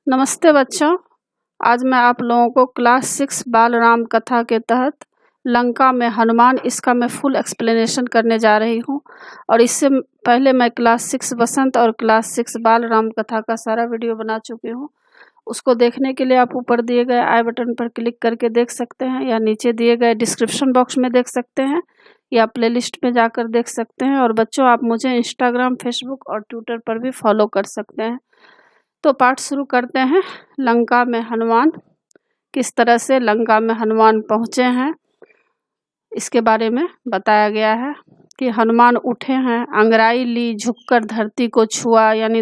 नमस्ते बच्चों। आज मैं आप लोगों को क्लास 6 बाल राम कथा के तहत लंका में हनुमान इसका मैं फुल एक्सप्लेनेशन करने जा रही हूँ। और इससे पहले मैं क्लास 6 बसंत और क्लास 6 बाल राम कथा का सारा वीडियो बना चुकी हूँ। उसको देखने के लिए आप ऊपर दिए गए आई बटन पर क्लिक करके देख सकते हैं, या नीचे दिए गए डिस्क्रिप्शन बॉक्स में देख सकते हैं, या प्लेलिस्ट में जाकर देख सकते हैं। और बच्चों, आप मुझे इंस्टाग्राम, फेसबुक और ट्विटर पर भी फॉलो कर सकते हैं। तो पाठ शुरू करते हैं। लंका में हनुमान, किस तरह से लंका में हनुमान पहुँचे हैं इसके बारे में बताया गया है कि हनुमान उठे हैं, अंगराई ली, झुककर धरती को छुआ, यानी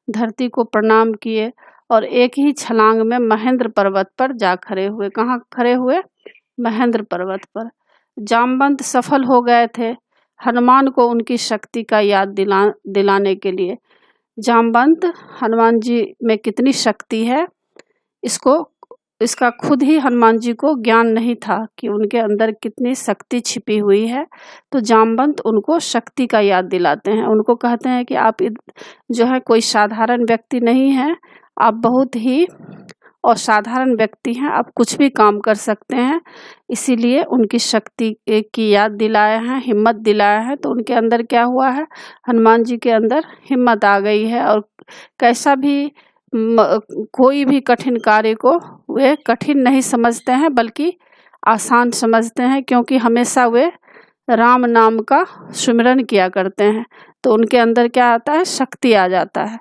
धरती को प्रणाम किए, और एक ही छलांग में महेंद्र पर्वत पर जा खड़े हुए। कहाँ खड़े हुए? महेंद्र पर्वत पर। जामवंत सफल हो गए थे हनुमान को उनकी शक्ति का याद दिलाने के लिए। जामवंत, हनुमान जी में कितनी शक्ति है इसका खुद ही हनुमान जी को ज्ञान नहीं था कि उनके अंदर कितनी शक्ति छिपी हुई है। तो जामवंत उनको शक्ति का याद दिलाते हैं। उनको कहते हैं कि आप जो है कोई साधारण व्यक्ति नहीं है, आप बहुत ही असाधारण व्यक्ति हैं, आप कुछ भी काम कर सकते हैं। इसीलिए उनकी शक्ति की याद दिलाया है, हिम्मत दिलाया है। तो उनके अंदर क्या हुआ है? हनुमान जी के अंदर हिम्मत आ गई है, और कैसा भी कोई भी कठिन कार्य को वे कठिन नहीं समझते हैं बल्कि आसान समझते हैं, क्योंकि हमेशा वे राम नाम का सुमिरन किया करते हैं। तो उनके अंदर क्या आता है? शक्ति आ जाता है।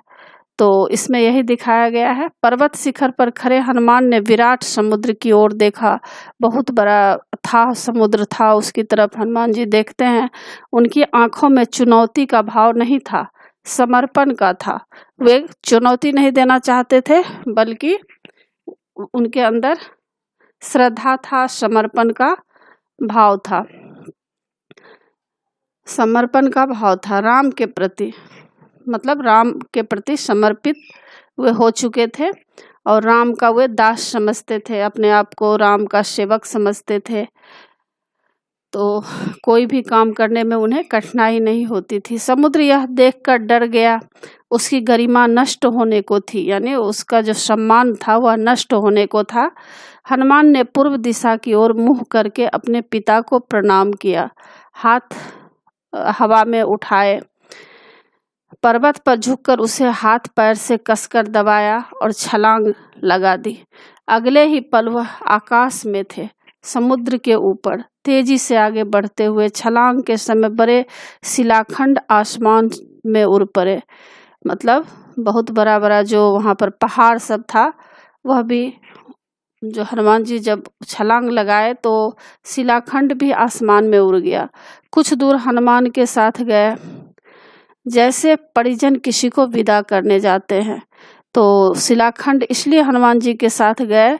तो इसमें यही दिखाया गया है। पर्वत शिखर पर खड़े हनुमान ने विराट समुद्र की ओर देखा। बहुत बड़ा अथाह समुद्र था, उसकी तरफ हनुमान जी देखते हैं। उनकी आंखों में चुनौती का भाव नहीं था, समर्पण का था। वे चुनौती नहीं देना चाहते थे, बल्कि उनके अंदर श्रद्धा था, समर्पण का भाव था। समर्पण का भाव था राम के प्रति, मतलब राम के प्रति समर्पित वे हो चुके थे, और राम का वे दास समझते थे, अपने आप को राम का सेवक समझते थे। तो कोई भी काम करने में उन्हें कठिनाई नहीं होती थी। समुद्र यह देखकर डर गया, उसकी गरिमा नष्ट होने को थी, यानी उसका जो सम्मान था वह नष्ट होने को था। हनुमान ने पूर्व दिशा की ओर मुँह करके अपने पिता को प्रणाम किया, हाथ हवा में उठाए, पर्वत पर झुककर उसे हाथ पैर से कसकर दबाया और छलांग लगा दी। अगले ही पल वह आकाश में थे, समुद्र के ऊपर तेजी से आगे बढ़ते हुए। छलांग के समय बड़े शिलाखंड आसमान में उड़ पड़े, मतलब बहुत बड़ा बड़ा जो वहाँ पर पहाड़ सब था, वह भी जो हनुमान जी जब छलांग लगाए तो शिलाखंड भी आसमान में उड़ गया। कुछ दूर हनुमान के साथ गए, जैसे परिजन किसी को विदा करने जाते हैं। तो शिलाखंड इसलिए हनुमान जी के साथ गए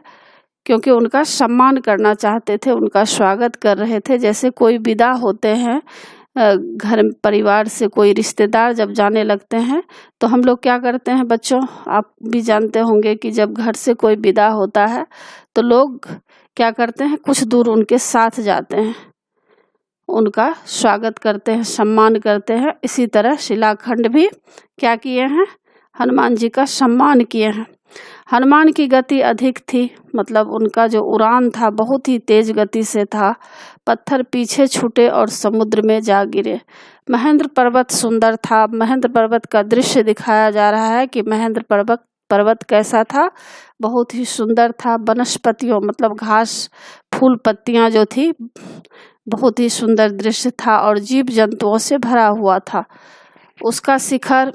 क्योंकि उनका सम्मान करना चाहते थे, उनका स्वागत कर रहे थे। जैसे कोई विदा होते हैं घर परिवार से, कोई रिश्तेदार जब जाने लगते हैं तो हम लोग क्या करते हैं बच्चों, आप भी जानते होंगे कि जब घर से कोई विदा होता है तो लोग क्या करते हैं, कुछ दूर उनके साथ जाते हैं, उनका स्वागत करते हैं, सम्मान करते हैं। इसी तरह शिलाखंड भी क्या किए हैं? हनुमान जी का सम्मान किए हैं। हनुमान की गति अधिक थी, मतलब उनका जो उड़ान था बहुत ही तेज गति से था। पत्थर पीछे छूटे और समुद्र में जा गिरे। महेंद्र पर्वत सुंदर था। महेंद्र पर्वत का दृश्य दिखाया जा रहा है कि महेंद्र पर्वत कैसा था? बहुत ही सुंदर था। वनस्पतियों, मतलब घास फूल पत्तियां जो थी, बहुत ही सुंदर दृश्य था, और जीव जंतुओं से भरा हुआ था। उसका शिखर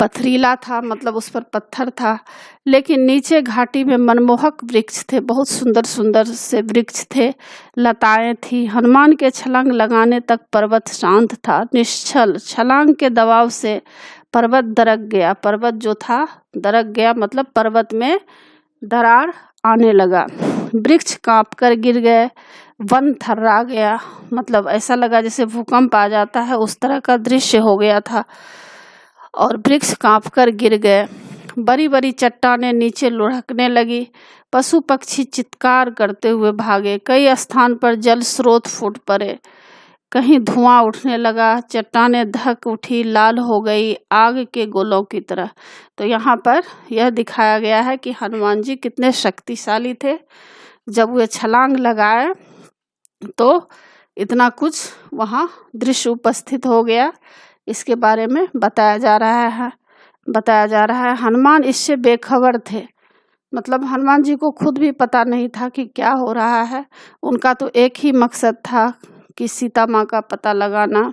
पथरीला था, मतलब उस पर पत्थर था, लेकिन नीचे घाटी में मनमोहक वृक्ष थे, बहुत सुंदर सुंदर से वृक्ष थे, लताएं थी। हनुमान के छलांग लगाने तक पर्वत शांत था, निश्चल। छलांग के दबाव से पर्वत दरक गया। पर्वत जो था दरक गया, मतलब पर्वत में दरार आने लगा। वृक्ष कांप कर गिर गए, वन थर्रा गया, मतलब ऐसा लगा जैसे भूकंप आ जाता है, उस तरह का दृश्य हो गया था, और वृक्ष कांपकर गिर गए। बड़ी बड़ी चट्टानें नीचे लुढ़कने लगी। पशु पक्षी चित्कार करते हुए भागे। कई स्थान पर जल स्रोत फूट पड़े। कहीं धुआं उठने लगा, चट्टानें धक उठी, लाल हो गई आग के गोलों की तरह। तो यहाँ पर यह दिखाया गया है कि हनुमान जी कितने शक्तिशाली थे। जब वे छलांग लगाए तो इतना कुछ वहाँ दृश्य उपस्थित हो गया, इसके बारे में बताया जा रहा है। हनुमान इससे बेखबर थे, मतलब हनुमान जी को खुद भी पता नहीं था कि क्या हो रहा है। उनका तो एक ही मकसद था कि सीता माँ का पता लगाना।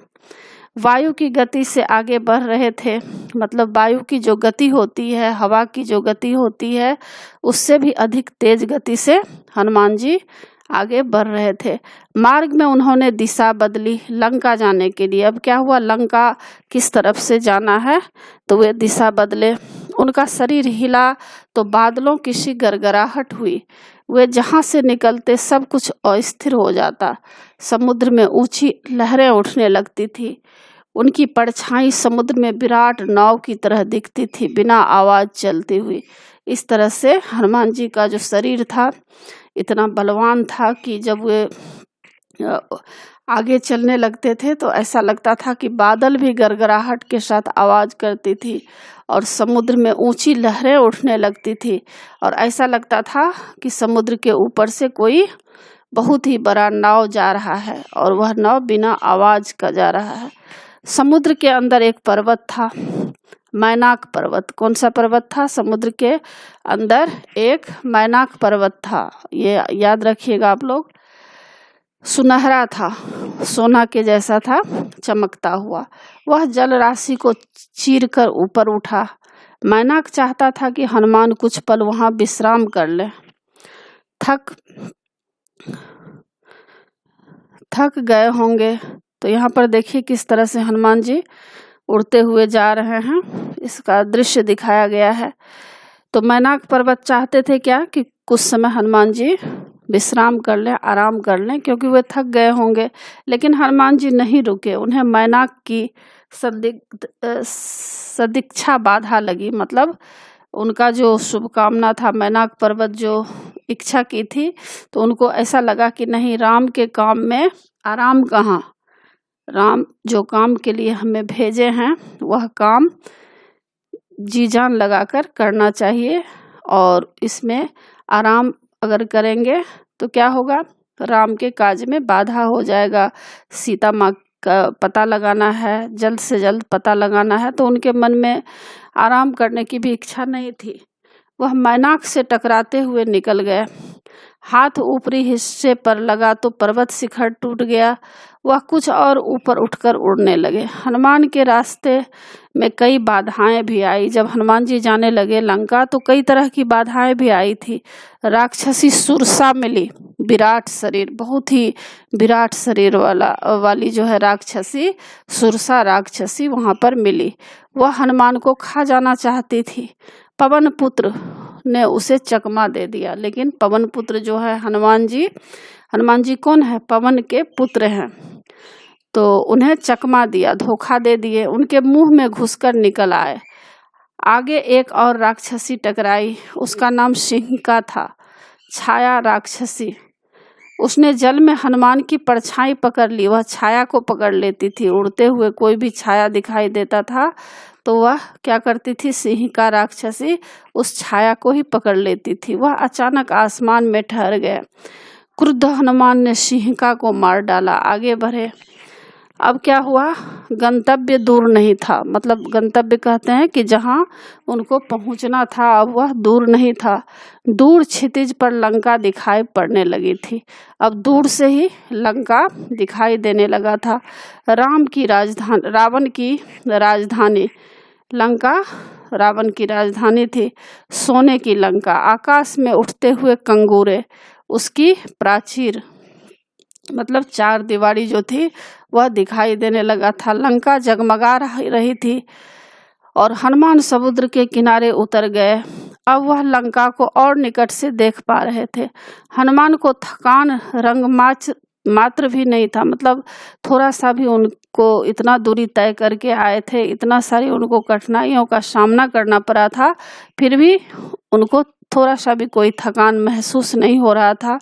वायु की गति से आगे बढ़ रहे थे, मतलब वायु की जो गति होती है, हवा की जो गति होती है, उससे भी अधिक तेज गति से हनुमान जी आगे बढ़ रहे थे। मार्ग में उन्होंने दिशा बदली लंका जाने के लिए। अब क्या हुआ, लंका किस तरफ से जाना है, तो वे दिशा बदले। उनका शरीर हिला तो बादलों की सी गड़गड़ाहट हुई। वे जहाँ से निकलते सब कुछ अस्थिर हो जाता। समुद्र में ऊंची लहरें उठने लगती थी। उनकी परछाई समुद्र में विराट नाव की तरह दिखती थी, बिना आवाज चलती हुई। इस तरह से हनुमान जी का जो शरीर था इतना बलवान था कि जब वे आगे चलने लगते थे तो ऐसा लगता था कि बादल भी गड़गड़ाहट के साथ आवाज करती थी और समुद्र में ऊंची लहरें उठने लगती थी और ऐसा लगता था कि समुद्र के ऊपर से कोई बहुत ही बड़ा नाव जा रहा है और वह नाव बिना आवाज का जा रहा है। समुद्र के अंदर एक पर्वत था, मैनाक पर्वत। कौन सा पर्वत था? समुद्र के अंदर एक मैनाक पर्वत था। ये याद रखिएगा आप लोग। सुनहरा था, सोना के जैसा था, चमकता हुआ। वह जल राशि को चीरकर ऊपर उठा। मैनाक चाहता था कि हनुमान कुछ पल वहां विश्राम कर ले। थक गए होंगे। तो यहाँ पर देखिए किस तरह से हनुमान जी उड़ते हुए जा रहे हैं, इसका दृश्य दिखाया गया है। तो मैनाक पर्वत चाहते थे क्या कि कुछ समय हनुमान जी विश्राम कर लें, आराम कर लें, क्योंकि वे थक गए होंगे। लेकिन हनुमान जी नहीं रुके। उन्हें मैनाक की सदिच्छा बाधा लगी, मतलब उनका जो शुभकामना था, मैनाक पर्वत जो इच्छा की थी, तो उनको ऐसा लगा कि नहीं, राम के काम में आराम कहाँ। राम जो काम के लिए हमें भेजे हैं वह काम जी जान लगाकर करना चाहिए और इसमें आराम अगर करेंगे तो क्या होगा, राम के काज में बाधा हो जाएगा। सीता माँ का पता लगाना है, जल्द से जल्द पता लगाना है, तो उनके मन में आराम करने की भी इच्छा नहीं थी। वह मैनाक से टकराते हुए निकल गए। हाथ ऊपरी हिस्से पर लगा तो पर्वत शिखर टूट गया। वह कुछ और ऊपर उठकर उड़ने लगे। हनुमान के रास्ते में कई बाधाएं भी आई। जब हनुमान जी जाने लगे लंका तो कई तरह की बाधाएं भी आई थी। राक्षसी सुरसा मिली, विराट शरीर, बहुत ही विराट शरीर वाली जो है राक्षसी, सुरसा राक्षसी वहां पर मिली। वह हनुमान को खा जाना चाहती थी। पवन पुत्र ने उसे चकमा दे दिया। लेकिन पवन पुत्र जो है हनुमान जी कौन है? पवन के पुत्र हैं। तो उन्हें चकमा दिया, धोखा दे दिए, उनके मुंह में घुसकर निकल आए। आगे एक और राक्षसी टकराई, उसका नाम सिंहिका था, छाया राक्षसी। उसने जल में हनुमान की परछाई पकड़ ली। वह छाया को पकड़ लेती थी। उड़ते हुए कोई भी छाया दिखाई देता था तो वह क्या करती थी, सिंहिका राक्षसी उस छाया को ही पकड़ लेती थी। वह अचानक आसमान में ठहर गए। क्रुद्ध हनुमान ने सिंहिका को मार डाला। आगे बढ़े। अब क्या हुआ, गंतव्य दूर नहीं था, मतलब गंतव्य कहते हैं कि जहां उनको पहुंचना था अब वह दूर नहीं था। दूर क्षितिज पर लंका दिखाई पड़ने लगी थी। अब दूर से ही लंका दिखाई देने लगा था। रावण की राजधानी लंका, रावण की राजधानी थी। सोने की लंका, आकाश में उठते हुए कंगूरे, उसकी प्राचीर, मतलब चार दीवारी जो थी वह दिखाई देने लगा था। लंका जगमगा रही थी और हनुमान समुद्र के किनारे उतर गए। अब वह लंका को और निकट से देख पा रहे थे। हनुमान को थकान मात्र भी नहीं था। मतलब थोड़ा सा भी उनको इतना दूरी तय करके आए थे, इतना सारी उनको कठिनाइयों का सामना करना पड़ा था, फिर भी उनको थोड़ा सा भी कोई थकान महसूस नहीं हो रहा था।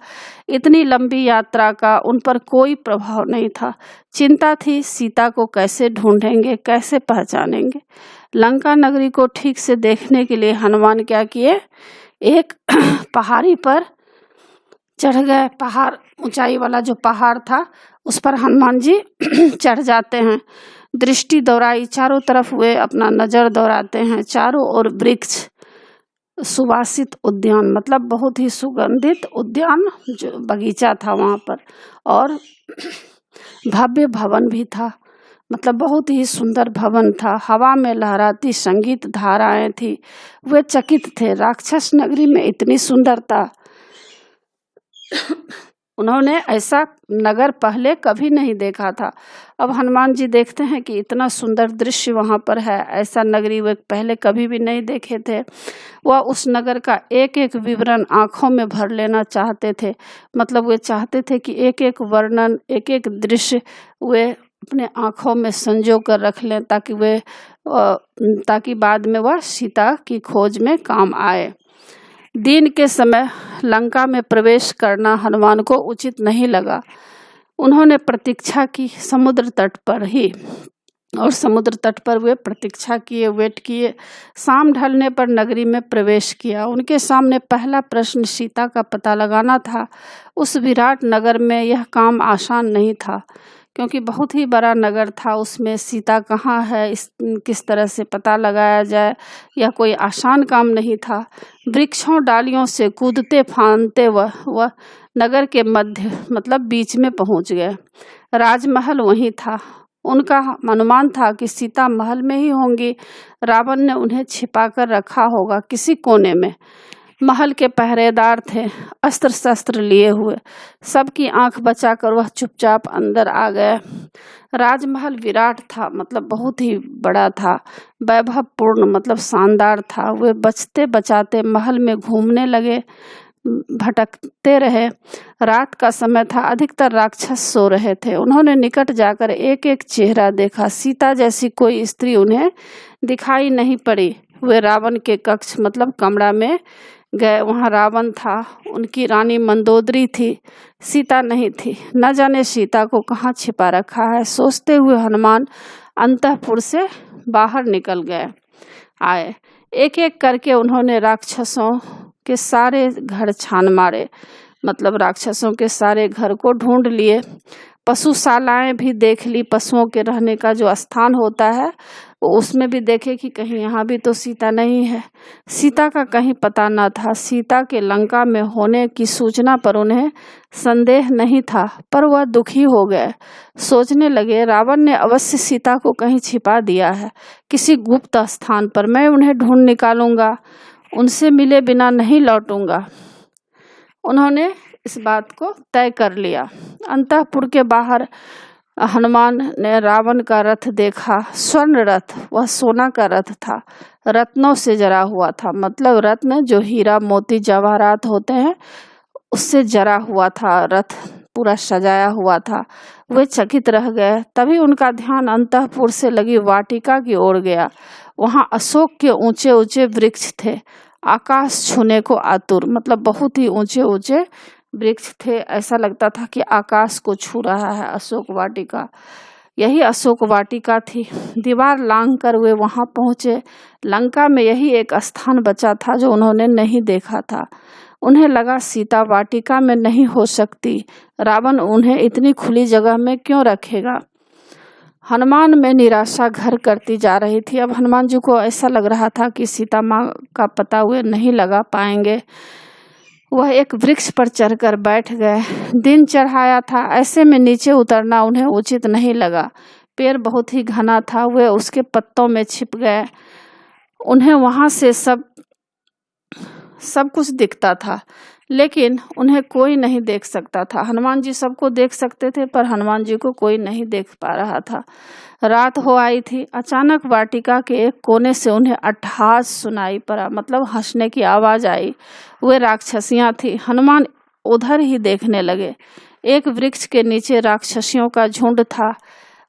इतनी लंबी यात्रा का उन पर कोई प्रभाव नहीं था। चिंता थी सीता को कैसे ढूंढेंगे, कैसे पहचानेंगे। लंका नगरी को ठीक से देखने के लिए हनुमान क्या किए, एक पहाड़ी पर चढ़ गए। पहाड़, ऊंचाई वाला जो पहाड़ था उस पर हनुमान जी चढ़ जाते हैं। दृष्टि दौड़ाई, चारों तरफ वे अपना नजर दौड़ाते हैं। चारों ओर वृक्ष, सुवासित उद्यान, मतलब बहुत ही सुगंधित उद्यान, जो बगीचा था वहाँ पर, और भव्य भवन भी था। मतलब बहुत ही सुंदर भवन था। हवा में लहराती संगीत धाराएं थी। वे चकित थे, राक्षस नगरी में इतनी सुंदरता उन्होंने ऐसा नगर पहले कभी नहीं देखा था। अब हनुमान जी देखते हैं कि इतना सुंदर दृश्य वहाँ पर है, ऐसा नगरी वे पहले कभी भी नहीं देखे थे। वह उस नगर का एक एक विवरण आँखों में भर लेना चाहते थे। मतलब वे चाहते थे कि एक एक वर्णन, एक एक दृश्य वे अपने आँखों में संजो कर रख लें, ताकि बाद में वह सीता की खोज में काम आए। दिन के समय लंका में प्रवेश करना हनुमान को उचित नहीं लगा। उन्होंने प्रतीक्षा की समुद्र तट पर ही, और समुद्र तट पर वे प्रतीक्षा किए, वेट किए। शाम ढलने पर नगरी में प्रवेश किया। उनके सामने पहला प्रश्न सीता का पता लगाना था। उस विराट नगर में यह काम आसान नहीं था, क्योंकि बहुत ही बड़ा नगर था। उसमें सीता कहाँ है, किस तरह से पता लगाया जाए, यह कोई आसान काम नहीं था। वृक्षों डालियों से कूदते फांदते वह नगर के मध्य, मतलब बीच में पहुंच गए। राजमहल वहीं था। उनका अनुमान था कि सीता महल में ही होंगी। रावण ने उन्हें छिपा कर रखा होगा किसी कोने में। महल के पहरेदार थे, अस्त्र शस्त्र लिए हुए। सबकी आंख बचाकर वह चुपचाप अंदर आ गए। राजमहल विराट था, मतलब बहुत ही बड़ा था, वैभवपूर्ण, मतलब शानदार था। वे बचते बचाते महल में घूमने लगे, भटकते रहे। रात का समय था, अधिकतर राक्षस सो रहे थे। उन्होंने निकट जाकर एक एक चेहरा देखा। सीता जैसी कोई स्त्री उन्हें दिखाई नहीं पड़ी। वे रावण के कक्ष, मतलब कमरा में गए। वहाँ रावण था, उनकी रानी मंदोदरी थी, सीता नहीं थी। न जाने सीता को कहाँ छिपा रखा है। सोचते हुए हनुमान अंतःपुर से बाहर निकल आए। एक एक करके उन्होंने राक्षसों के सारे घर छान मारे, मतलब राक्षसों के सारे घर को ढूंढ लिए। पशुशालाएं भी देख ली, पशुओं के रहने का जो स्थान होता है उसमें भी देखे कि कहीं यहाँ भी तो सीता नहीं है। सीता का कहीं पता न था। सीता के लंका में होने की सूचना पर उन्हें संदेह नहीं था, पर वह दुखी हो गए। सोचने लगे, रावण ने अवश्य सीता को कहीं छिपा दिया है, किसी गुप्त स्थान पर। मैं उन्हें ढूंढ निकालूंगा, उनसे मिले बिना नहीं लौटूंगा। उन्होंने इस बात को तय कर लिया। अंतःपुर के बाहर हनुमान ने रावण का रथ देखा। स्वर्ण रथ, वह सोना का रथ था, रत्नों से जरा हुआ था। मतलब रत्न जो हीरा मोती जवाहरात होते हैं, उससे जरा हुआ था रथ, पूरा सजाया हुआ था। वे चकित रह गए। तभी उनका ध्यान अंतःपुर से लगी वाटिका की ओर गया। वहाँ अशोक के ऊंचे ऊंचे वृक्ष थे, आकाश छूने को आतुर। मतलब बहुत ही ऊंचे ऊंचे वृक्ष थे, ऐसा लगता था कि आकाश को छू रहा है अशोक वाटिका। यही अशोक वाटिका थी। दीवार लांघकर वे वहां पहुंचे। लंका में यही एक स्थान बचा था जो उन्होंने नहीं देखा था। उन्हें लगा सीता वाटिका में नहीं हो सकती, रावण उन्हें इतनी खुली जगह में क्यों रखेगा। हनुमान में निराशा घर करती जा रही थी। अब हनुमान जी को ऐसा लग रहा था कि सीता माँ का पता वे नहीं लगा पाएंगे। वह एक वृक्ष पर चढ़कर बैठ गए। दिन चढ़ाया था, ऐसे में नीचे उतरना उन्हें उचित नहीं लगा। पेड़ बहुत ही घना था, वे उसके पत्तों में छिप गए। उन्हें वहां से सब कुछ दिखता था, लेकिन उन्हें कोई नहीं देख सकता था। हनुमान जी सबको देख सकते थे, पर हनुमान जी को कोई नहीं देख पा रहा था। रात हो आई थी। अचानक वाटिका के एक कोने से उन्हें अट्टहास सुनाई पड़ा, मतलब हंसने की आवाज आई। वे राक्षसियां थी। हनुमान उधर ही देखने लगे। एक वृक्ष के नीचे राक्षसियों का झुंड था।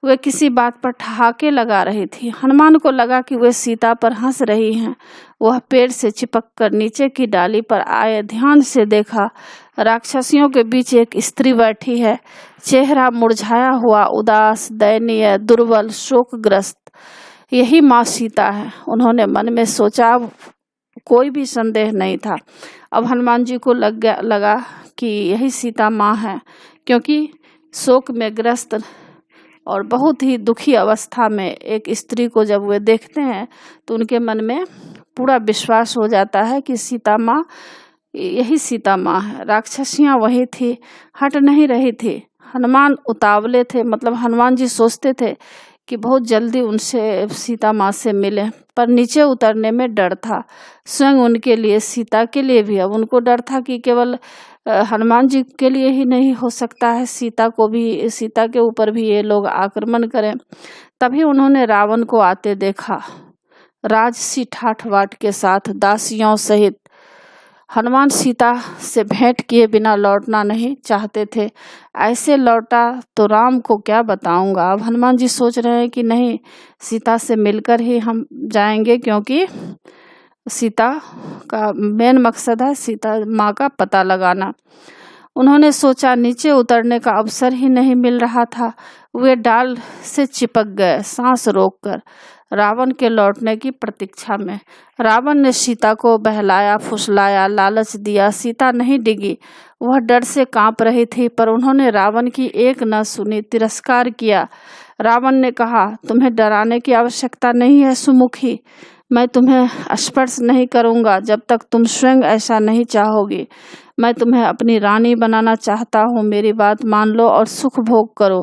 वे किसी बात पर ठहाके लगा रही थी। हनुमान को लगा कि वे सीता पर हंस रही हैं। वह पेड़ से चिपक कर नीचे की डाली पर आए। ध्यान से देखा, राक्षसियों के बीच एक स्त्री बैठी है। चेहरा मुरझाया हुआ, उदास, दयनीय, दुर्बल, शोकग्रस्त। यही माँ सीता है, उन्होंने मन में सोचा। कोई भी संदेह नहीं था। अब हनुमान जी को लगा कि यही सीता माँ है, क्योंकि शोक में ग्रस्त और बहुत ही दुखी अवस्था में एक स्त्री को जब वे देखते हैं तो उनके मन में पूरा विश्वास हो जाता है कि सीता माँ, यही सीता माँ है। राक्षसियाँ वही थी, हट नहीं रही थी। हनुमान उतावले थे, मतलब हनुमान जी सोचते थे कि बहुत जल्दी उनसे, सीता माँ से मिले, पर नीचे उतरने में डर था। स्वयं उनके लिए, सीता के लिए भी अब उनको डर था कि केवल हनुमान जी के लिए ही नहीं हो सकता है, सीता को भी, सीता के ऊपर भी ये लोग आक्रमण करें। तभी उन्होंने रावण को आते देखा, राजसी ठाठ बाट के साथ, दासियों सहित। हनुमान सीता से भेंट किए बिना लौटना नहीं चाहते थे। ऐसे लौटा तो राम को क्या बताऊंगा। अब हनुमान जी सोच रहे हैं कि नहीं, सीता से मिलकर ही हम जाएंगे, क्योंकि सीता का मेन मकसद है सीता माँ का पता लगाना। उन्होंने सोचा, नीचे उतरने का अवसर ही नहीं मिल रहा था। वे डाल से चिपक गए, सांस रोककर, रावण के लौटने की प्रतीक्षा में। रावण ने सीता को बहलाया, फुसलाया, लालच दिया। सीता नहीं डिगी। वह डर से कांप रही थी, पर उन्होंने रावण की एक न सुनी, तिरस्कार किया। रावण ने कहा, तुम्हें डराने की आवश्यकता नहीं है सुमुखी। मैं तुम्हें स्पर्श नहीं करूंगा जब तक तुम स्वयं ऐसा नहीं चाहोगी। मैं तुम्हें अपनी रानी बनाना चाहता हूँ। मेरी बात मान लो और सुख भोग करो,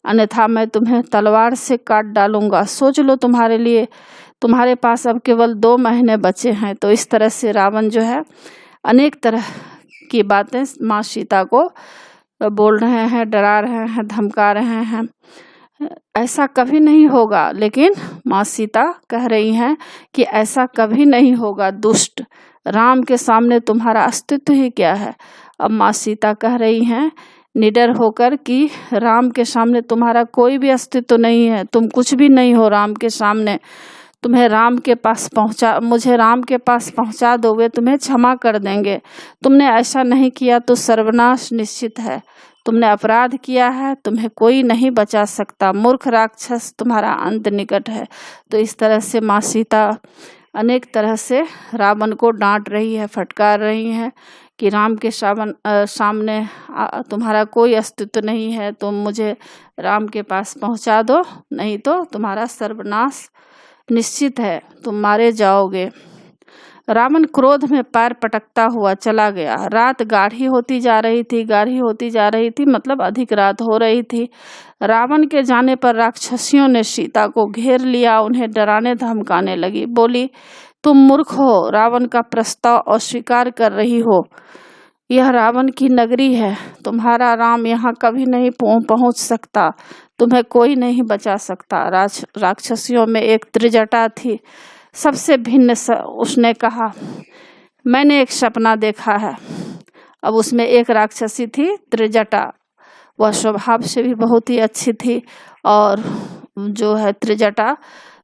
अन्यथा मैं तुम्हें तलवार से काट डालूंगा। सोच लो, तुम्हारे पास अब केवल 2 महीने बचे हैं। तो इस तरह से रावण जो है अनेक तरह की बातें माँ सीता को बोल रहे हैं, डरा रहे हैं, धमका रहे हैं। ऐसा कभी नहीं होगा, लेकिन माँ सीता कह रही हैं कि ऐसा कभी नहीं होगा। दुष्ट, राम के सामने तुम्हारा अस्तित्व ही क्या है। अब माँ सीता कह रही हैं निडर होकर कि राम के सामने तुम्हारा कोई भी अस्तित्व नहीं है, तुम कुछ भी नहीं हो राम के सामने। मुझे राम के पास पहुंचा दो, वे तुम्हें क्षमा कर देंगे। तुमने ऐसा नहीं किया तो सर्वनाश निश्चित है। तुमने अपराध किया है, तुम्हें कोई नहीं बचा सकता। मूर्ख राक्षस, तुम्हारा अंत निकट है। तो इस तरह से माँ सीता अनेक तरह से रावण को डांट रही है, फटकार रही है कि राम के सामने तुम्हारा कोई अस्तित्व नहीं है। तुम मुझे राम के पास पहुंचा दो, नहीं तो तुम्हारा सर्वनाश निश्चित है, तुम मारे जाओगे। रावण क्रोध में पैर पटकता हुआ चला गया। रात गाढ़ी होती जा रही थी, मतलब अधिक रात हो रही थी। रावण के जाने पर राक्षसियों ने सीता को घेर लिया, उन्हें डराने धमकाने लगी। बोली, तुम मूर्ख हो, रावण का प्रस्ताव अस्वीकार कर रही हो। यह रावण की नगरी है, तुम्हारा राम यहाँ कभी नहीं पहुँच सकता, तुम्हें कोई नहीं बचा सकता। राक्षसियों में एक त्रिजटा थी, सबसे भिन्न। उसने कहा, मैंने एक सपना देखा है। अब उसमें एक राक्षसी थी त्रिजटा, वह स्वभाव से भी बहुत ही अच्छी थी, और जो है त्रिजटा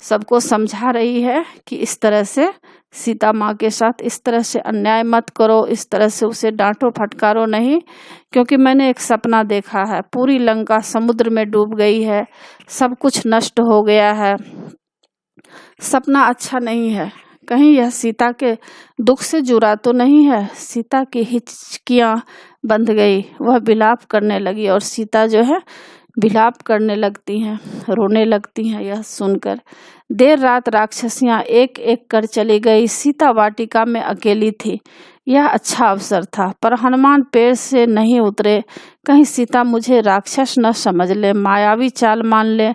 सबको समझा रही है कि इस तरह से सीता माँ के साथ इस तरह से अन्याय मत करो, इस तरह से उसे डांटो फटकारो नहीं, क्योंकि मैंने एक सपना देखा है। पूरी लंका समुद्र में डूब गई है, सब कुछ नष्ट हो गया है। सपना अच्छा नहीं है, कहीं यह सीता के दुख से जुड़ा तो नहीं है। सीता की हिचकियां बंध गई, वह विलाप करने लगी, और सीता जो है विलाप करने लगती हैं, रोने लगती हैं यह सुनकर। देर रात राक्षसियां एक एक कर चली गई। सीता वाटिका में अकेली थी। यह अच्छा अवसर था, पर हनुमान पेड़ से नहीं उतरे, कहीं सीता मुझे राक्षस न समझ ले, मायावी चाल मान ले,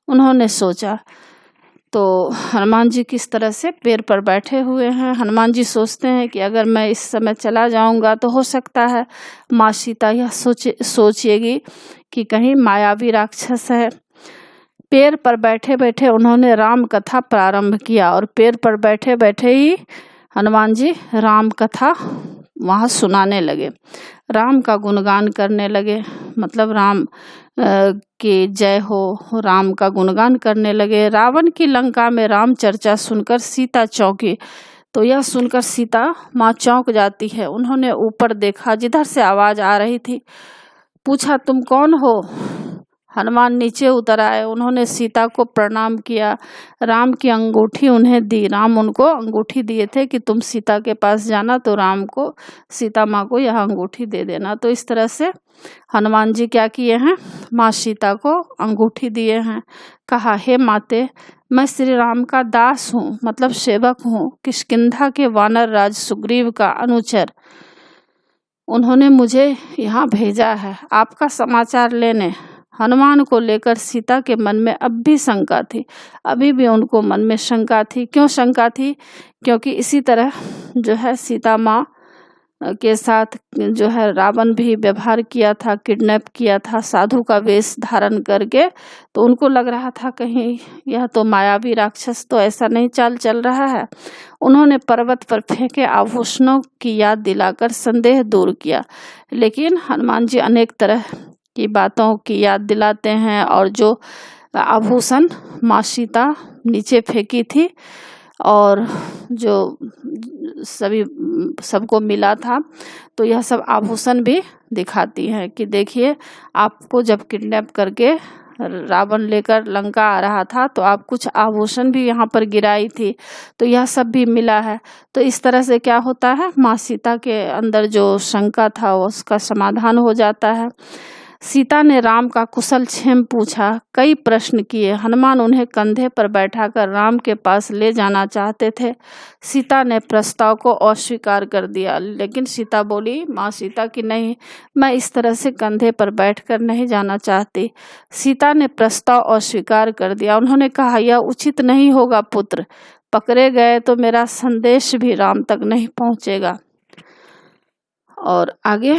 उन्होंने सोचा। तो हनुमान जी किस तरह से पेड़ पर बैठे हुए हैं। हनुमान जी सोचते हैं कि अगर मैं इस समय चला जाऊंगा तो हो सकता है माँ सीता यह सोचेगी कि कहीं मायावी राक्षस है। पेड़ पर बैठे बैठे उन्होंने राम कथा प्रारंभ किया, और पेड़ पर बैठे बैठे ही हनुमान जी राम कथा वहाँ सुनाने लगे, राम का गुणगान करने लगे, मतलब राम की जय हो, राम का गुणगान करने लगे। रावण की लंका में राम चर्चा सुनकर सीता चौंकी। तो यह सुनकर सीता माँ चौंक जाती है। उन्होंने ऊपर देखा, जिधर से आवाज आ रही थी। पूछा, तुम कौन हो? हनुमान नीचे उतर आए। उन्होंने सीता को प्रणाम किया, राम की अंगूठी उन्हें दी। राम उनको अंगूठी दिए थे कि तुम सीता के पास जाना तो राम को, सीता माँ को यह अंगूठी दे देना। तो इस तरह से हनुमान जी क्या किए हैं, माँ सीता को अंगूठी दिए हैं। कहा, हे माते, मैं श्री राम का दास हूँ, मतलब सेवक हूँ, किष्किंधा के वानर राज सुग्रीव का अनुचर। उन्होंने मुझे यहाँ भेजा है आपका समाचार लेने। हनुमान को लेकर सीता के मन में अब भी शंका थी, अभी भी उनको मन में शंका थी। क्यों शंका थी? क्योंकि इसी तरह जो है सीता माँ के साथ जो है रावण भी व्यवहार किया था, किडनैप किया था साधु का वेश धारण करके। तो उनको लग रहा था कहीं यह तो मायावी राक्षस तो ऐसा नहीं चाल चल रहा है। उन्होंने पर्वत पर फेंके आभूषणों की याद दिलाकर संदेह दूर किया। लेकिन हनुमान जी अनेक तरह की बातों की याद दिलाते हैं, और जो आभूषण माँ सीता नीचे फेंकी थी और जो सबको मिला था, तो यह सब आभूषण भी दिखाती हैं कि देखिए, आपको जब किडनैप करके रावण लेकर लंका आ रहा था तो आप कुछ आभूषण भी यहाँ पर गिराई थी, तो यह सब भी मिला है। तो इस तरह से क्या होता है, माँ सीता के अंदर जो शंका था उसका समाधान हो जाता है। सीता ने राम का कुशल क्षेम पूछा, कई प्रश्न किए। हनुमान उन्हें कंधे पर बैठाकर राम के पास ले जाना चाहते थे। सीता ने प्रस्ताव को अस्वीकार कर दिया, लेकिन सीता बोली, माँ सीता की नहीं, मैं इस तरह से कंधे पर बैठकर नहीं जाना चाहती। सीता ने प्रस्ताव अस्वीकार कर दिया। उन्होंने कहा, यह उचित नहीं होगा पुत्र, पकड़े गए तो मेरा संदेश भी राम तक नहीं पहुँचेगा। और आगे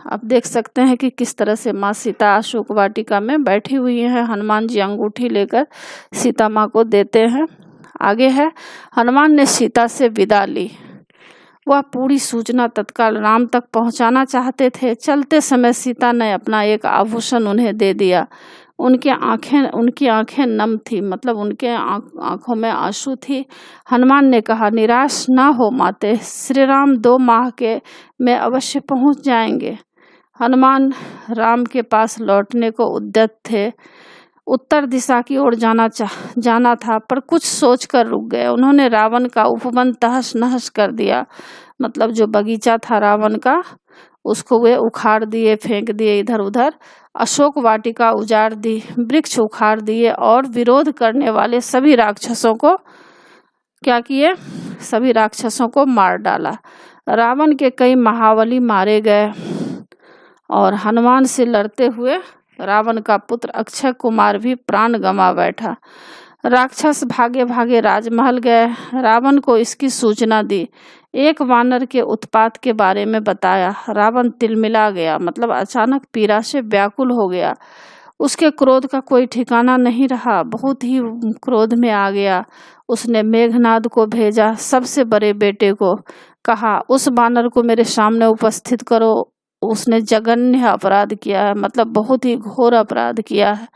आप देख सकते हैं कि किस तरह से माँ सीता अशोक वाटिका में बैठी हुई हैं। हनुमान जी अंगूठी लेकर सीता माँ को देते हैं। आगे है, हनुमान ने सीता से विदा ली। वह पूरी सूचना तत्काल राम तक पहुंचाना चाहते थे। चलते समय सीता ने अपना एक आभूषण उन्हें दे दिया। उनकी आंखें नम थी, मतलब उनके आंखों में आंसू थी। हनुमान ने कहा, निराश ना हो माते, श्री राम 2 माह के में अवश्य पहुंच जाएंगे। हनुमान राम के पास लौटने को उद्यत थे। उत्तर दिशा की ओर जाना था, पर कुछ सोचकर रुक गए। उन्होंने रावण का उपवन तहस नहस कर दिया, मतलब जो बगीचा था रावण का उसको वे उखाड़ दिए, फेंक दिए इधर उधर। अशोक वाटिका उजाड़ दी, वृक्ष उखाड़ दिए, और विरोध करने वाले सभी राक्षसों को क्या किए, सभी राक्षसों को मार डाला। रावण के कई महाबली मारे गए, और हनुमान से लड़ते हुए रावण का पुत्र अक्षय कुमार भी प्राण गंवा बैठा। राक्षस भागे भागे राजमहल गए, रावण को इसकी सूचना दी। एक वानर के उत्पात के बारे में बताया। रावण तिलमिला गया, मतलब अचानक पीड़ा से व्याकुल हो गया। उसके क्रोध का कोई ठिकाना नहीं रहा, बहुत ही क्रोध में आ गया। उसने मेघनाद को भेजा, सबसे बड़े बेटे को कहा, उस वानर को मेरे सामने उपस्थित करो, उसने जघन्य अपराध किया है, मतलब बहुत ही घोर अपराध किया है।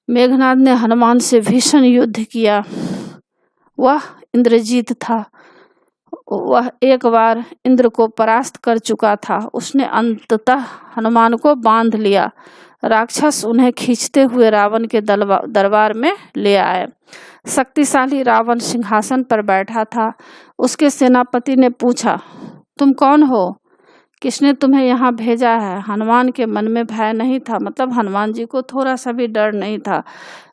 मेघनाद ने हनुमान से भीषण युद्ध किया। वह इंद्रजीत था, वह एक बार इंद्र को परास्त कर चुका था। उसने अंततः हनुमान को बांध लिया। राक्षस उन्हें खींचते हुए रावण के दरबार में ले आए। शक्तिशाली रावण सिंहासन पर बैठा था। उसके सेनापति ने पूछा, तुम कौन हो, किसने तुम्हें यहाँ भेजा है? हनुमान के मन में भय नहीं था, मतलब हनुमान जी को थोड़ा सा भी डर नहीं था।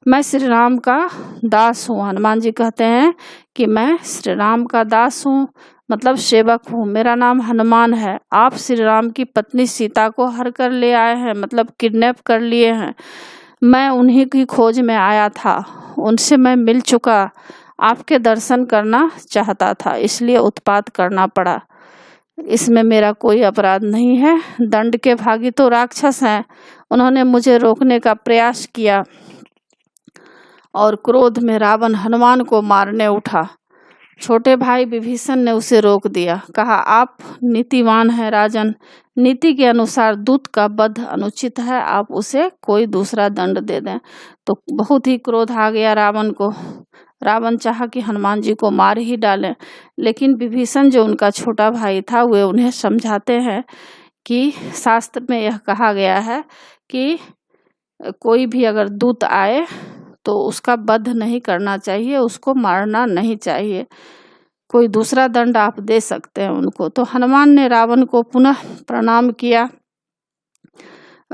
मैं श्री राम का दास हूँ। हनुमान जी कहते हैं कि मैं श्री राम का दास हूँ, मतलब सेवक हूँ, मेरा नाम हनुमान है। आप श्री राम की पत्नी सीता को हर कर ले आए हैं, मतलब किडनैप कर लिए हैं। मैं उन्हीं की खोज में आया था, उनसे मैं मिल चुका, आपके दर्शन करना चाहता था, इसलिए उत्पात करना पड़ा। इसमें मेरा कोई अपराध नहीं है। दंड के भागी तो राक्षस हैं, उन्होंने मुझे रोकने का प्रयास किया, और क्रोध में रावण हनुमान को मारने उठा। छोटे भाई विभीषण ने उसे रोक दिया, कहा, आप नीतिवान हैं राजन, नीति के अनुसार दूत का वध अनुचित है, आप उसे कोई दूसरा दंड दे दें। तो बहुत ही क्रोध आ गया रावण को। रावण चाहा कि हनुमान जी को मार ही डालें, लेकिन विभीषण जो उनका छोटा भाई था वे उन्हें समझाते हैं कि शास्त्र में यह कहा गया है कि कोई भी अगर दूत आए तो उसका वध नहीं करना चाहिए, उसको मारना नहीं चाहिए, कोई दूसरा दंड आप दे सकते हैं उनको। तो हनुमान ने रावण को पुनः प्रणाम किया।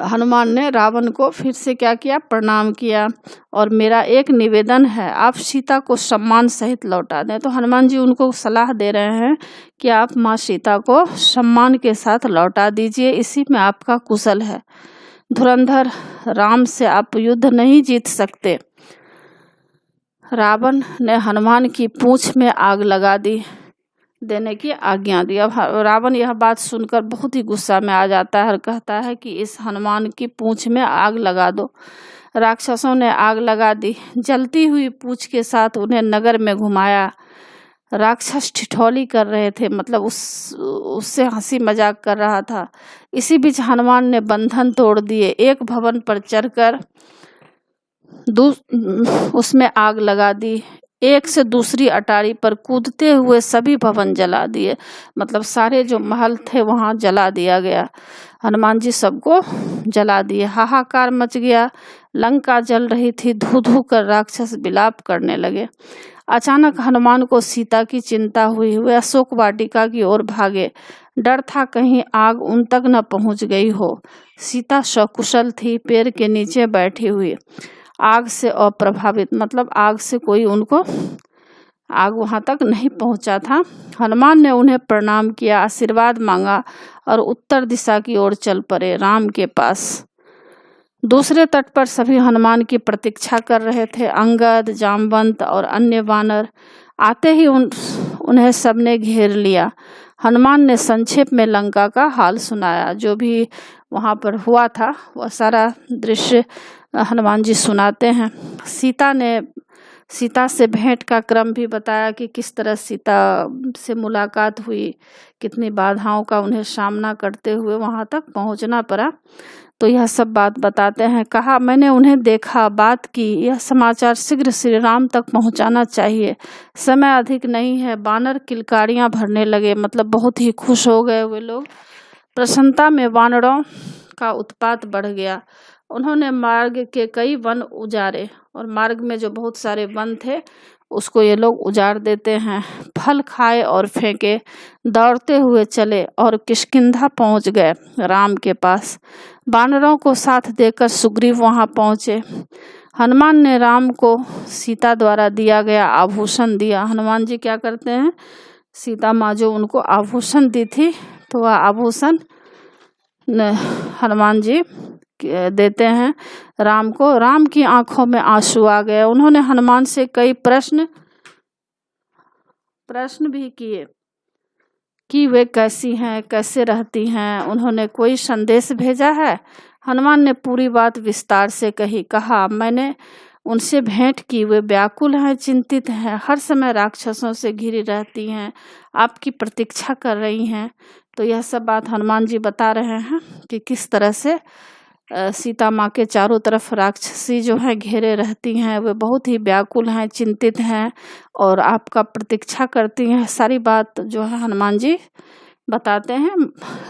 हनुमान ने रावण को फिर से क्या किया, प्रणाम किया, और मेरा एक निवेदन है, आप सीता को सम्मान सहित लौटा दें। तो हनुमान जी उनको सलाह दे रहे हैं कि आप माँ सीता को सम्मान के साथ लौटा दीजिए, इसी में आपका कुशल है। धुरंधर, राम से आप युद्ध नहीं जीत सकते। रावण ने हनुमान की पूंछ में आग लगा देने की आज्ञा दी। अब रावण यह बात सुनकर बहुत ही गुस्सा में आ जाता है और कहता है कि इस हनुमान की पूंछ में आग लगा दो। राक्षसों ने आग लगा दी। जलती हुई पूंछ के साथ उन्हें नगर में घुमाया। राक्षस ठिठौली कर रहे थे, मतलब उससे हंसी मजाक कर रहा था। इसी बीच हनुमान ने बंधन तोड़ दिए। एक भवन पर चढ़कर उसमें आग लगा दी। एक से दूसरी अटारी पर कूदते हुए सभी भवन जला दिए, मतलब सारे जो महल थे वहां जला दिया गया। हनुमान जी सबको जला दिए। हाहाकार मच गया। लंका जल रही थी। धू धू कर राक्षस विलाप करने लगे। अचानक हनुमान को सीता की चिंता हुई। वे अशोक वाटिका की ओर भागे। डर था कहीं आग उन तक न पहुंच गई हो। सीता सकुशल थी, पेड़ के नीचे बैठी हुई, आग से अप्रभावित, मतलब आग से कोई उनको आग वहां तक नहीं पहुंचा था। हनुमान ने उन्हें प्रणाम किया, आशीर्वाद मांगा और उत्तर दिशा की ओर चल पड़े, राम के पास। दूसरे तट पर सभी हनुमान की प्रतीक्षा कर रहे थे। अंगद, जामवंत और अन्य वानर आते ही उन्हें सबने घेर लिया। हनुमान ने संक्षेप में लंका का हाल सुनाया। जो भी वहां पर हुआ था वह सारा दृश्य हनुमान जी सुनाते हैं। सीता से भेंट का क्रम भी बताया कि किस तरह सीता से मुलाकात हुई, कितनी बाधाओं का उन्हें सामना करते हुए वहां तक पहुंचना पड़ा। तो यह सब बात बताते हैं। कहा, मैंने उन्हें देखा, बात की, यह समाचार शीघ्र श्री राम तक पहुंचाना चाहिए, समय अधिक नहीं है। बानर किलकारियां भरने लगे, मतलब बहुत ही खुश हो गए वे लोग। प्रसन्नता में वानरों का उत्पात बढ़ गया। उन्होंने मार्ग के कई वन उजाड़े, और मार्ग में जो बहुत सारे वन थे उसको ये लोग उजाड़ देते हैं। फल खाए और फेंके, दौड़ते हुए चले और किष्किंधा पहुंच गए राम के पास। वानरों को साथ देकर सुग्रीव वहां पहुंचे। हनुमान ने राम को सीता द्वारा दिया गया आभूषण दिया। हनुमान जी क्या करते हैं, सीता माँ जो उनको आभूषण दी थी तो वह आभूषण हनुमान जी देते हैं राम को। राम की आंखों में आंसू आ गए। उन्होंने हनुमान से कई प्रश्न भी किए कि वे कैसी हैं, कैसे रहती हैं, उन्होंने कोई संदेश भेजा है। हनुमान ने पूरी बात विस्तार से कही। कहा, मैंने उनसे भेंट की, वे व्याकुल हैं, चिंतित हैं, हर समय राक्षसों से घिरी रहती हैं, आपकी प्रतीक्षा कर रही हैं। तो यह सब बात हनुमान जी बता रहे हैं कि किस तरह से सीता माँ के चारों तरफ राक्षसी जो है घेरे रहती हैं, वे बहुत ही व्याकुल हैं, चिंतित हैं और आपका प्रतीक्षा करती हैं। सारी बात जो है हनुमान जी बताते हैं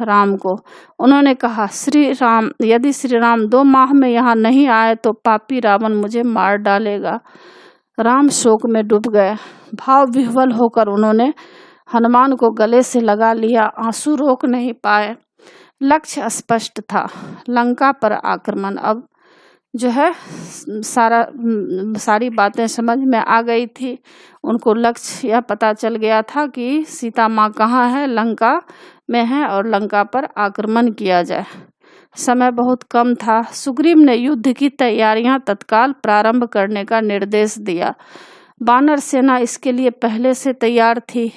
राम को। उन्होंने कहा, श्री राम, यदि श्री राम 2 माह में यहाँ नहीं आए तो पापी रावण मुझे मार डालेगा। राम शोक में डूब गए। भाव विह्वल होकर उन्होंने हनुमान को गले से लगा लिया, आंसू रोक नहीं पाए। लक्ष्य स्पष्ट था, लंका पर आक्रमण। अब जो है सारी बातें समझ में आ गई थी। उनको लक्ष्य यह पता चल गया था कि सीता माँ कहाँ है, लंका में है और लंका पर आक्रमण किया जाए। समय बहुत कम था। सुग्रीव ने युद्ध की तैयारियां तत्काल प्रारंभ करने का निर्देश दिया। वानर सेना इसके लिए पहले से तैयार थी,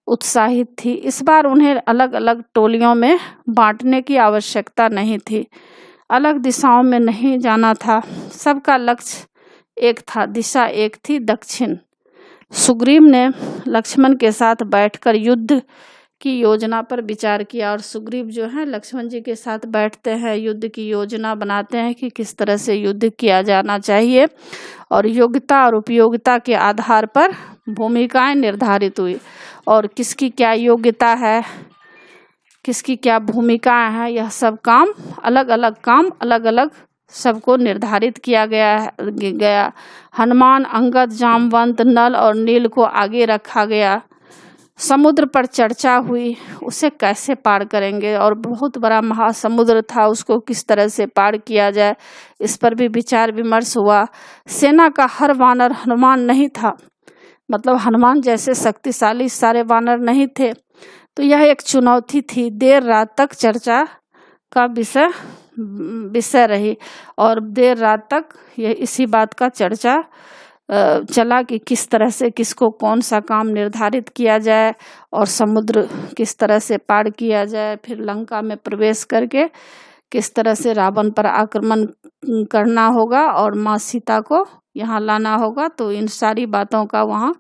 उत्साहित थी। इस बार उन्हें अलग अलग टोलियों में बांटने की आवश्यकता नहीं थी, अलग दिशाओं में नहीं जाना था। सबका लक्ष्य एक था, दिशा एक थी, दक्षिण। सुग्रीव ने लक्ष्मण के साथ बैठकर युद्ध की योजना पर विचार किया। और सुग्रीव जो है लक्ष्मण जी के साथ बैठते हैं, युद्ध की योजना बनाते हैं कि किस तरह से युद्ध किया जाना चाहिए, और योग्यता और उपयोगिता के आधार पर भूमिकाएं निर्धारित हुई। और किसकी क्या योग्यता है, किसकी क्या भूमिका है, यह सब काम अलग अलग सबको निर्धारित किया गया। हनुमान, अंगद, जामवंत, नल और नील को आगे रखा गया। समुद्र पर चर्चा हुई, उसे कैसे पार करेंगे, और बहुत बड़ा महासमुद्र था, उसको किस तरह से पार किया जाए, इस पर भी विचार विमर्श हुआ। सेना का हर वानर हनुमान नहीं था, मतलब हनुमान जैसे शक्तिशाली सारे वानर नहीं थे, तो यह एक चुनौती थी। देर रात तक चर्चा का विषय रही, और देर रात तक यह इसी बात का चर्चा चला कि किस तरह से किसको कौन सा काम निर्धारित किया जाए, और समुद्र किस तरह से पार किया जाए, फिर लंका में प्रवेश करके किस तरह से रावण पर आक्रमण करना होगा और माँ सीता को यहाँ लाना होगा। तो इन सारी बातों का वहाँ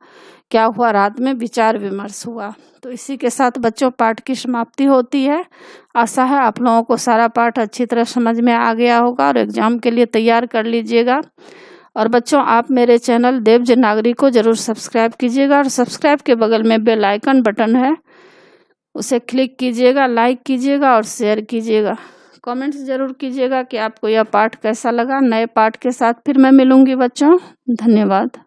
क्या हुआ, रात में विचार विमर्श हुआ। तो इसी के साथ बच्चों पाठ की समाप्ति होती है। आशा है आप लोगों को सारा पाठ अच्छी तरह समझ में आ गया होगा और एग्जाम के लिए तैयार कर लीजिएगा। और बच्चों आप मेरे चैनल देवजन नागरिक को जरूर सब्सक्राइब कीजिएगा, और सब्सक्राइब के बगल में बेल आइकन बटन है, उसे क्लिक कीजिएगा, लाइक कीजिएगा और शेयर कीजिएगा। कमेंट्स जरूर कीजिएगा कि आपको यह पाठ कैसा लगा। नए पाठ के साथ फिर मैं मिलूंगी बच्चों। धन्यवाद।